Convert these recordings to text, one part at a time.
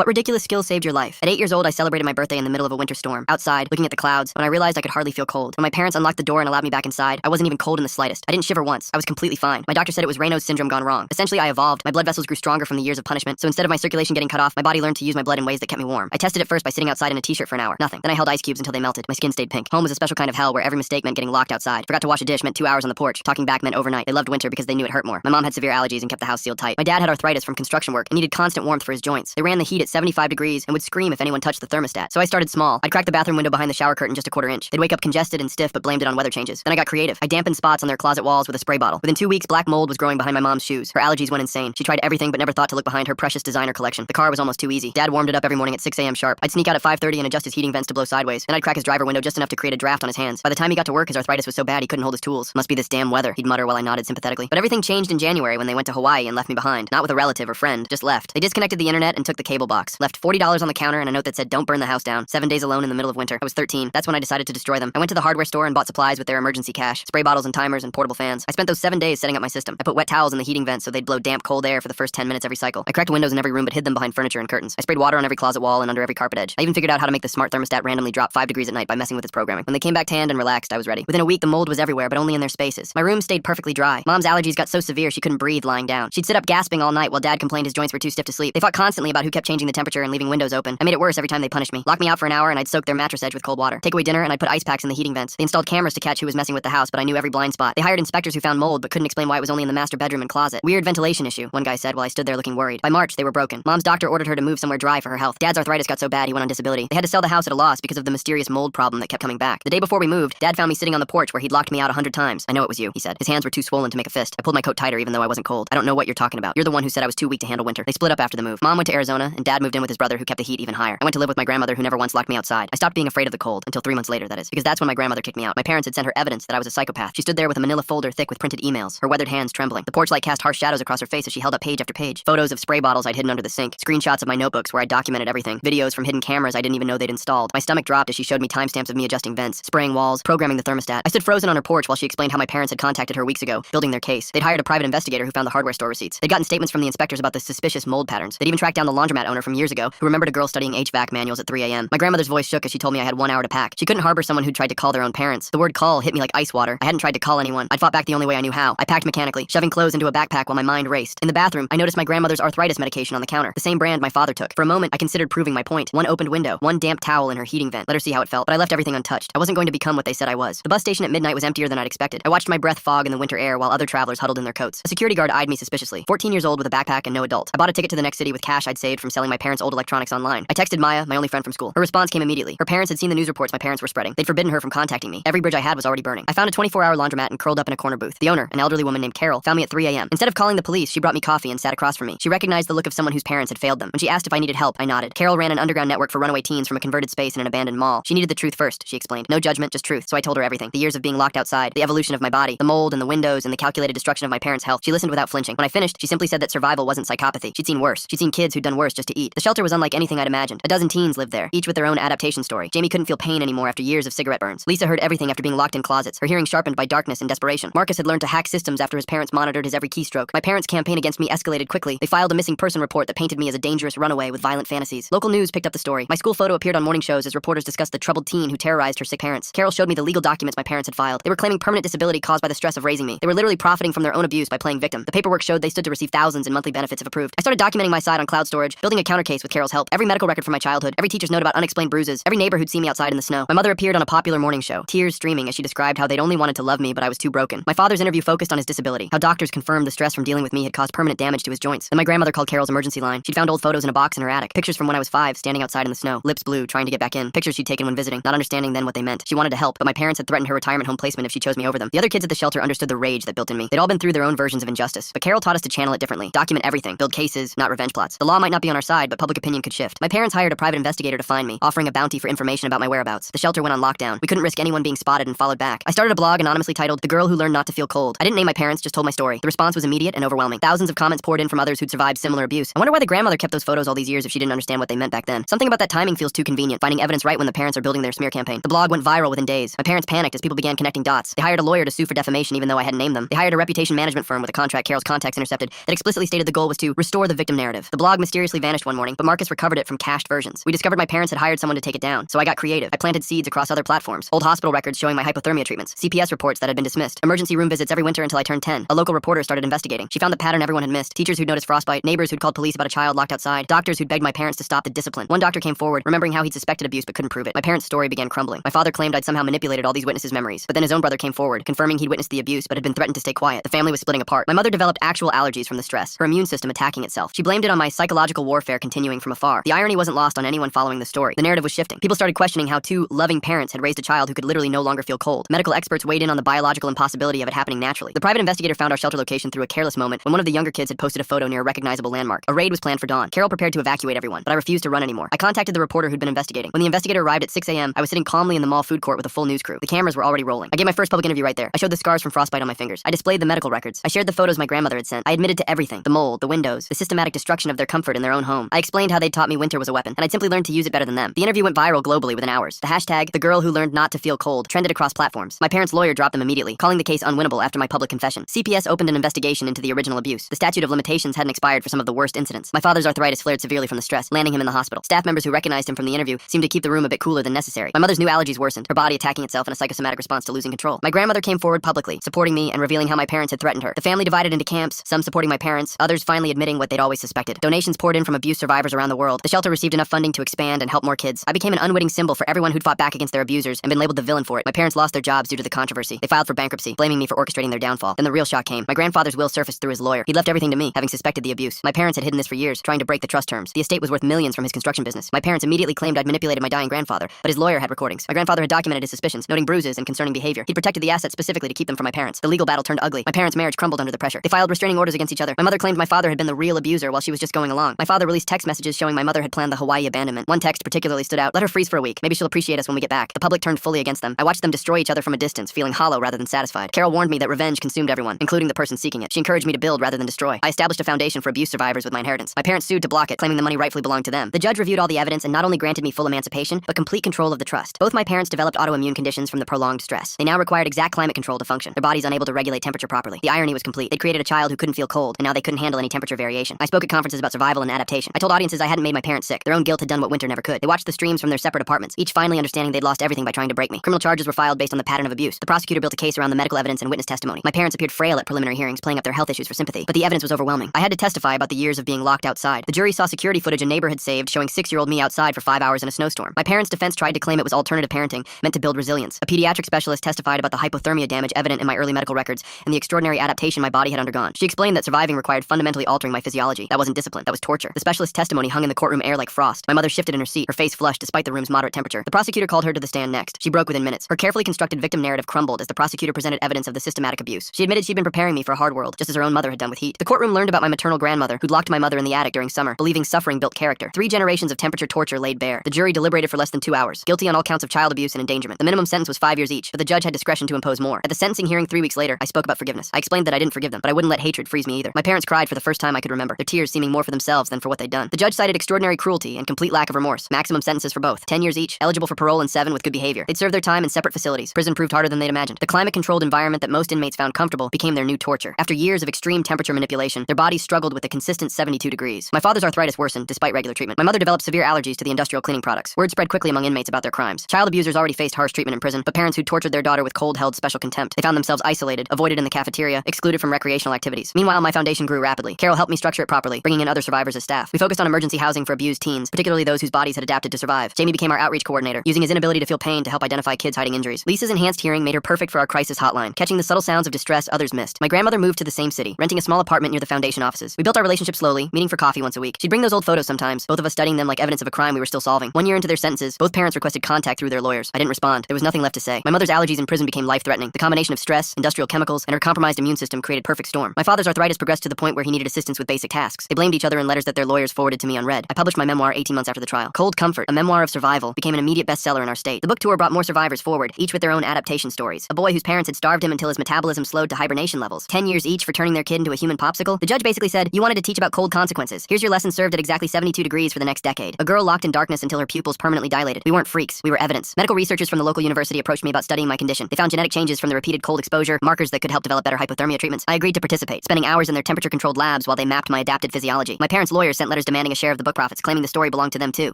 What ridiculous skill saved your life? At 8 years old, I celebrated my birthday in the middle of a winter storm, outside, looking at the clouds, when I realized I could hardly feel cold. When my parents unlocked the door and allowed me back inside, I wasn't even cold in the slightest. I didn't shiver once. I was completely fine. My doctor said it was Raynaud's syndrome gone wrong. Essentially, I evolved. My blood vessels grew stronger from the years of punishment, so instead of my circulation getting cut off, my body learned to use my blood in ways that kept me warm. I tested it first by sitting outside in a t-shirt for an hour. Nothing. Then I held ice cubes until they melted. My skin stayed pink. Home was a special kind of hell where every mistake meant getting locked outside. Forgot to wash a dish meant 2 hours on the porch. Talking back meant overnight. They loved winter because they knew it hurt more. My mom had severe allergies and kept the house sealed tight. My dad had arthritis from construction work and needed constant warmth for his joints. They ran the heat at 75 degrees and would scream if anyone touched the thermostat. So I started small. I'd crack the bathroom window behind the shower curtain just a quarter inch. They'd wake up congested and stiff but blamed it on weather changes. Then I got creative. I dampened spots on their closet walls with a spray bottle. Within 2 weeks, black mold was growing behind my mom's shoes. Her allergies went insane. She tried everything but never thought to look behind her precious designer collection. The car was almost too easy. Dad warmed it up every morning at 6 a.m. sharp. I'd sneak out at 5:30 and adjust his heating vents to blow sideways. Then I'd crack his driver window just enough to create a draft on his hands. By the time he got to work, his arthritis was so bad he couldn't hold his tools. Must be this damn weather, he'd mutter while I nodded sympathetically. But everything changed in January when they went to Hawaii and left me behind. Not with a relative or friend, just left. They disconnected the internet and took the cable box. Left $40 on the counter and a note that said, "Don't burn the house down." 7 days alone in the middle of winter. I was 13. That's when I decided to destroy them. I went to the hardware store and bought supplies with their emergency cash. Spray bottles and timers and portable fans. I spent those 7 days setting up my system. I put wet towels in the heating vents so they'd blow damp, cold air for the first 10 minutes every cycle. I cracked windows in every room but hid them behind furniture and curtains. I sprayed water on every closet wall and under every carpet edge. I even figured out how to make the smart thermostat randomly drop 5 degrees at night by messing with its programming. When they came back tanned and relaxed, I was ready. Within a week, the mold was everywhere, but only in their spaces. My room stayed perfectly dry. Mom's allergies got so severe she couldn't breathe lying down. She'd sit up gasping all night while Dad complained his joints were too stiff to sleep. They fought constantly about who kept changing the temperature and leaving windows open. I made it worse every time they punished me. Locked me out for an hour and I'd soak their mattress edge with cold water. Take away dinner and I'd put ice packs in the heating vents. They installed cameras to catch who was messing with the house, but I knew every blind spot. They hired inspectors who found mold but couldn't explain why it was only in the master bedroom and closet. Weird ventilation issue, one guy said while I stood there looking worried. By March, they were broken. Mom's doctor ordered her to move somewhere dry for her health. Dad's arthritis got so bad he went on disability. They had to sell the house at a loss because of the mysterious mold problem that kept coming back. The day before we moved, Dad found me sitting on the porch where he'd locked me out 100 times. "I know it was you," he said. His hands were too swollen to make a fist. I pulled my coat tighter even though I wasn't cold. "I don't know what you're talking about. You're the one who said I was too weak to handle winter." They split up after the move. Mom went to Arizona and Dad moved in with his brother who kept the heat even higher. I went to live with my grandmother who never once locked me outside. I stopped being afraid of the cold until 3 months later, that is, because that's when my grandmother kicked me out. My parents had sent her evidence that I was a psychopath. She stood there with a manila folder thick with printed emails, her weathered hands trembling. The porch light cast harsh shadows across her face as she held up page after page. Photos of spray bottles I'd hidden under the sink, screenshots of my notebooks where I documented everything, videos from hidden cameras I didn't even know they'd installed. My stomach dropped as she showed me timestamps of me adjusting vents, spraying walls, programming the thermostat. I stood frozen on her porch while she explained how my parents had contacted her weeks ago, building their case. They'd hired a private investigator who found the hardware store receipts. They'd gotten statements from the inspectors about the suspicious mold patterns. They'd even tracked down the laundromat owner from years ago who remembered a girl studying HVAC manuals at 3 a.m. My grandmother's voice shook as she told me I had 1 hour to pack. She couldn't harbor someone who'd tried to call their own parents. The word call hit me like ice water. I hadn't tried to call anyone. I'd fought back the only way I knew how. I packed mechanically, shoving clothes into a backpack while my mind raced. In the bathroom, I noticed my grandmother's arthritis medication on the counter, the same brand my father took. For a moment, I considered proving my point. One opened window, one damp towel in her heating vent. Let her see how it felt, but I left everything untouched. I wasn't going to become what they said I was. The bus station at midnight was emptier than I'd expected. I watched my breath fog in the winter air while other travelers huddled in their coats. A security guard eyed me suspiciously. 14 years old with a backpack and no adult. I bought a ticket to the next city with cash I'd saved from selling my parents' old electronics online. I texted Maya, my only friend from school. Her response came immediately. Her parents had seen the news reports my parents were spreading. They'd forbidden her from contacting me. Every bridge I had was already burning. I found a 24-hour laundromat and curled up in a corner booth. The owner, an elderly woman named Carol, found me at 3 a.m. Instead of calling the police, she brought me coffee and sat across from me. She recognized the look of someone whose parents had failed them. When she asked if I needed help, I nodded. Carol ran an underground network for runaway teens from a converted space in an abandoned mall. She needed the truth first, she explained. No judgment, just truth. So I told her everything. The years of being locked outside, the evolution of my body, the mold and the windows and the calculated destruction of my parents' health. She listened without flinching. When I finished, she simply said that survival wasn't psychopathy. She'd seen worse. She'd seen kids who'd done worse just to eat. The shelter was unlike anything I'd imagined. A dozen teens lived there, each with their own adaptation story. Jamie couldn't feel pain anymore after years of cigarette burns. Lisa heard everything after being locked in closets, her hearing sharpened by darkness and desperation. Marcus had learned to hack systems after his parents monitored his every keystroke. My parents' campaign against me escalated quickly. They filed a missing person report that painted me as a dangerous runaway with violent fantasies. Local news picked up the story. My school photo appeared on morning shows as reporters discussed the troubled teen who terrorized her sick parents. Carol showed me the legal documents my parents had filed. They were claiming permanent disability caused by the stress of raising me. They were literally profiting from their own abuse by playing victim. The paperwork showed they stood to receive thousands in monthly benefits if approved. I started documenting my side on cloud storage, building a counter case with Carol's help. Every medical record from my childhood, every teacher's note about unexplained bruises, every neighbor who'd seen me outside in the snow. My mother appeared on a popular morning show, tears streaming as she described how they'd only wanted to love me, but I was too broken. My father's interview focused on his disability, how doctors confirmed the stress from dealing with me had caused permanent damage to his joints. Then my grandmother called Carol's emergency line. She'd found old photos in a box in her attic, pictures from when I was 5, standing outside in the snow, lips blue, trying to get back in, pictures she'd taken when visiting, not understanding then what they meant. She wanted to help, but my parents had threatened her retirement home placement if she chose me over them. The other kids at the shelter understood the rage that built in me. They'd all been through their own versions of injustice, but Carol taught us to channel it differently, document everything, build cases, not revenge plots. The law might not be on our side, but public opinion could shift. My parents hired a private investigator to find me, offering a bounty for information about my whereabouts. The shelter went on lockdown. We couldn't risk anyone being spotted and followed back. I started a blog anonymously titled The Girl Who Learned Not to Feel Cold. I didn't name my parents, just told my story. The response was immediate and overwhelming. Thousands of comments poured in from others who'd survived similar abuse. I wonder why the grandmother kept those photos all these years if she didn't understand what they meant back then. Something about that timing feels too convenient, finding evidence right when the parents are building their smear campaign. The blog went viral within days. My parents panicked as people began connecting dots. They hired a lawyer to sue for defamation even though I hadn't named them. They hired a reputation management firm with a contract Carol's contacts intercepted that explicitly stated the goal was to restore the victim narrative. The blog mysteriously vanished one one morning, but Marcus recovered it from cached versions. We discovered my parents had hired someone to take it down, so I got creative. I planted seeds across other platforms. Old hospital records showing my hypothermia treatments, CPS reports that had been dismissed, emergency room visits every winter until I turned 10. A local reporter started investigating. She found the pattern everyone had missed. Teachers who'd noticed frostbite, neighbors who'd called police about a child locked outside, doctors who'd begged my parents to stop the discipline. One doctor came forward, remembering how he'd suspected abuse but couldn't prove it. My parents' story began crumbling. My father claimed I'd somehow manipulated all these witnesses' memories, but then his own brother came forward, confirming he'd witnessed the abuse but had been threatened to stay quiet. The family was splitting apart. My mother developed actual allergies from the stress, her immune system attacking itself. She blamed it on my psychological warfare continuing from afar. The irony wasn't lost on anyone following the story. The narrative was shifting. People started questioning how two loving parents had raised a child who could literally no longer feel cold. Medical experts weighed in on the biological impossibility of it happening naturally. The private investigator found our shelter location through a careless moment when one of the younger kids had posted a photo near a recognizable landmark. A raid was planned for dawn. Carol prepared to evacuate everyone, but I refused to run anymore. I contacted the reporter who'd been investigating. When the investigator arrived at 6 a.m., I was sitting calmly in the mall food court with a full news crew. The cameras were already rolling. I gave my first public interview right there. I showed the scars from frostbite on my fingers. I displayed the medical records. I shared the photos my grandmother had sent. I admitted to everything. The mold, the windows, the systematic destruction of their comfort in their own home. I explained how they'd taught me winter was a weapon, and I'd simply learned to use it better than them. The interview went viral globally within hours. The hashtag, the girl who learned not to feel cold, trended across platforms. My parents' lawyer dropped them immediately, calling the case unwinnable after my public confession. CPS opened an investigation into the original abuse. The statute of limitations hadn't expired for some of the worst incidents. My father's arthritis flared severely from the stress, landing him in the hospital. Staff members who recognized him from the interview seemed to keep the room a bit cooler than necessary. My mother's new allergies worsened, her body attacking itself in a psychosomatic response to losing control. My grandmother came forward publicly, supporting me and revealing how my parents had threatened her. The family divided into camps, some supporting my parents, others finally admitting what they'd always suspected. Donations poured in from abuse survivors around the world. The shelter received enough funding to expand and help more kids. I became an unwitting symbol for everyone who'd fought back against their abusers and been labeled the villain for it. My parents lost their jobs due to the controversy. They filed for bankruptcy, blaming me for orchestrating their downfall. Then the real shock came. My grandfather's will surfaced through his lawyer. He'd left everything to me, having suspected the abuse. My parents had hidden this for years, trying to break the trust terms. The estate was worth millions from his construction business. My parents immediately claimed I'd manipulated my dying grandfather, but his lawyer had recordings. My grandfather had documented his suspicions, noting bruises and concerning behavior. He'd protected the assets specifically to keep them from my parents. The legal battle turned ugly. My parents' marriage crumbled under the pressure. They filed restraining orders against each other. My mother claimed my father had been the real abuser while she was just going along. My father released text messages showing my mother had planned the Hawaii abandonment. One text particularly stood out. Let her freeze for a week. Maybe she'll appreciate us when we get back. The public turned fully against them. I watched them destroy each other from a distance, feeling hollow rather than satisfied. Carol warned me that revenge consumed everyone, including the person seeking it. She encouraged me to build rather than destroy. I established a foundation for abuse survivors with my inheritance. My parents sued to block it, claiming the money rightfully belonged to them. The judge reviewed all the evidence and not only granted me full emancipation, but complete control of the trust. Both my parents developed autoimmune conditions from the prolonged stress. They now required exact climate control to function. Their bodies unable to regulate temperature properly. The irony was complete. They'd created a child who couldn't feel cold, and now they couldn't handle any temperature variation. I spoke at conferences about survival and adaptation. I told audiences I hadn't made my parents sick. Their own guilt had done what winter never could. They watched the streams from their separate apartments, each finally understanding they'd lost everything by trying to break me. Criminal charges were filed based on the pattern of abuse. The prosecutor built a case around the medical evidence and witness testimony. My parents appeared frail at preliminary hearings, playing up their health issues for sympathy, but the evidence was overwhelming. I had to testify about the years of being locked outside. The jury saw security footage a neighbor had saved showing 6-year-old me outside for 5 hours in a snowstorm. My parents' defense tried to claim it was alternative parenting, meant to build resilience. A pediatric specialist testified about the hypothermia damage evident in my early medical records and the extraordinary adaptation my body had undergone. She explained that surviving required fundamentally altering my physiology. That wasn't discipline, that was torture. The specialist's testimony hung in the courtroom air like frost. My mother shifted in her seat, her face flushed despite the room's moderate temperature. The prosecutor called her to the stand next. She broke within minutes. Her carefully constructed victim narrative crumbled as the prosecutor presented evidence of the systematic abuse. She admitted she'd been preparing me for a hard world, just as her own mother had done with heat. The courtroom learned about my maternal grandmother, who'd locked my mother in the attic during summer, believing suffering built character. 3 generations of temperature torture laid bare. The jury deliberated for less than 2 hours, guilty on all counts of child abuse and endangerment. The minimum sentence was 5 years each, but the judge had discretion to impose more. At the sentencing hearing 3 weeks later, I spoke about forgiveness. I explained that I didn't forgive them, but I wouldn't let hatred freeze me either. My parents cried for the first time I could remember, their tears seeming more for themselves than for what they'd done. The judge cited extraordinary cruelty and complete lack of remorse. Maximum sentences for both, 10 years each, eligible for parole and 7 with good behavior. They'd serve their time in separate facilities. Prison proved harder than they'd imagined. The climate-controlled environment that most inmates found comfortable became their new torture. After years of extreme temperature manipulation, their bodies struggled with a consistent 72 degrees. My father's arthritis worsened despite regular treatment. My mother developed severe allergies to the industrial cleaning products. Word spread quickly among inmates about their crimes. Child abusers already faced harsh treatment in prison, but parents who tortured their daughter with cold held special contempt. They found themselves isolated, avoided in the cafeteria, excluded from recreational activities. Meanwhile, my foundation grew rapidly. Carol helped me structure it properly, bringing in other survivors as staff. We focused on emergency housing for abused teens, particularly those whose bodies had adapted to survive. Jamie became our outreach coordinator, using his inability to feel pain to help identify kids hiding injuries. Lisa's enhanced hearing made her perfect for our crisis hotline, catching the subtle sounds of distress others missed. My grandmother moved to the same city, renting a small apartment near the foundation offices. We built our relationship slowly, meeting for coffee once a week. She'd bring those old photos sometimes, both of us studying them like evidence of a crime we were still solving. 1 year into their sentences, both parents requested contact through their lawyers. I didn't respond. There was nothing left to say. My mother's allergies in prison became life-threatening. The combination of stress, industrial chemicals, and her compromised immune system created perfect storm. My father's arthritis progressed to the point where he needed assistance with basic tasks. They blamed each other in letters that their lawyers forwarded to me unread. I published my memoir 18 months after the trial. Cold Comfort, a memoir of survival, became an immediate bestseller in our state. The book tour brought more survivors forward, each with their own adaptation stories. A boy whose parents had starved him until his metabolism slowed to hibernation levels. 10 years each for turning their kid into a human popsicle. The judge basically said, you wanted to teach about cold consequences. Here's your lesson served at exactly 72 degrees for the next decade. A girl locked in darkness until her pupils permanently dilated. We weren't freaks. We were evidence. Medical researchers from the local university approached me about studying my condition. They found genetic changes from the repeated cold exposure, markers that could help develop better hypothermia treatments. I agreed to participate, spending hours in their temperature-controlled labs while they mapped my adapted physiology. My parents' lawyer sent letters demanding a share of the book profits, claiming the story belonged to them too.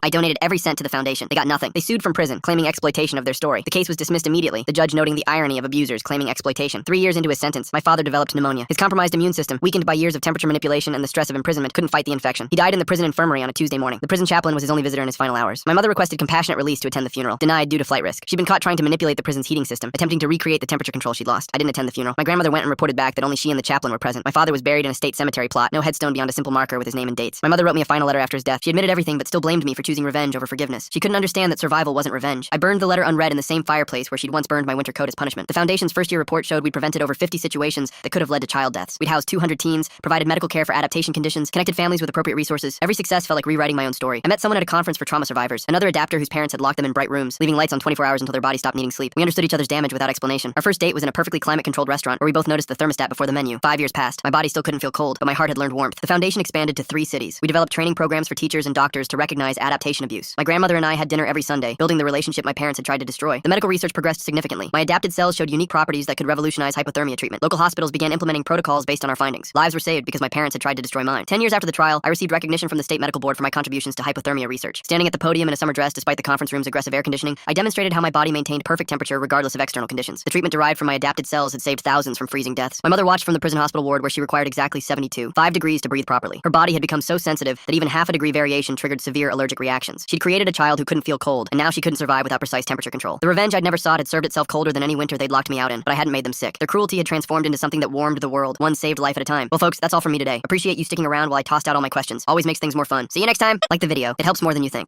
I donated every cent to the foundation. They got nothing. They sued from prison, claiming exploitation of their story. The case was dismissed immediately, the judge noting the irony of abusers claiming exploitation. 3 years into his sentence, my father developed pneumonia. His compromised immune system, weakened by years of temperature manipulation and the stress of imprisonment, couldn't fight the infection. He died in the prison infirmary on a Tuesday morning. The prison chaplain was his only visitor in his final hours. My mother requested compassionate release to attend the funeral, denied due to flight risk. She'd been caught trying to manipulate the prison's heating system, attempting to recreate the temperature control she'd lost. I didn't attend the funeral. My grandmother went and reported back that only she and the chaplain were present. My father was buried in a state cemetery plot, no headstone beyond a simple marker with his name and dates. My mother wrote me a final letter after his death. She admitted everything but still blamed me for choosing revenge over forgiveness. She couldn't understand that survival wasn't revenge. I burned the letter unread in the same fireplace where she'd once burned my winter coat as punishment. The foundation's first-year report showed we'd prevented over 50 situations that could have led to child deaths. We'd housed 200 teens, provided medical care for adaptation conditions, connected families with appropriate resources. Every success felt like rewriting my own story. I met someone at a conference for trauma survivors, another adapter whose parents had locked them in bright rooms, leaving lights on 24 hours until their body stopped needing sleep. We understood each other's damage without explanation. Our first date was in a perfectly climate-controlled restaurant where we both noticed the thermostat before the menu. 5 years passed. My body still couldn't feel cold, but my heart had learned warmth. The foundation expanded to 3 cities. We developed training programs for teachers and doctors to recognize adaptation abuse. My grandmother and I had dinner every Sunday, building the relationship my parents had tried to destroy. The medical research progressed significantly. My adapted cells showed unique properties that could revolutionize hypothermia treatment. Local hospitals began implementing protocols based on our findings. Lives were saved because my parents had tried to destroy mine. 10 years after the trial, I received recognition from the state medical board for my contributions to hypothermia research. Standing at the podium in a summer dress despite the conference room's aggressive air conditioning, I demonstrated how my body maintained perfect temperature regardless of external conditions. The treatment derived from my adapted cells had saved thousands from freezing deaths. My mother watched from the prison hospital ward where she required exactly 5 degrees to breathe properly. Her body had become so sensitive that even half a degree variation triggered severe allergic reactions. She'd created a child who couldn't feel cold, and now she couldn't survive without precise temperature control. The revenge I'd never sought had served itself colder than any winter they'd locked me out in, but I hadn't made them sick. Their cruelty had transformed into something that warmed the world, one saved life at a time. Well, folks, that's all from me today. Appreciate you sticking around while I tossed out all my questions. Always makes things more fun. See you next time. Like the video. It helps more than you think.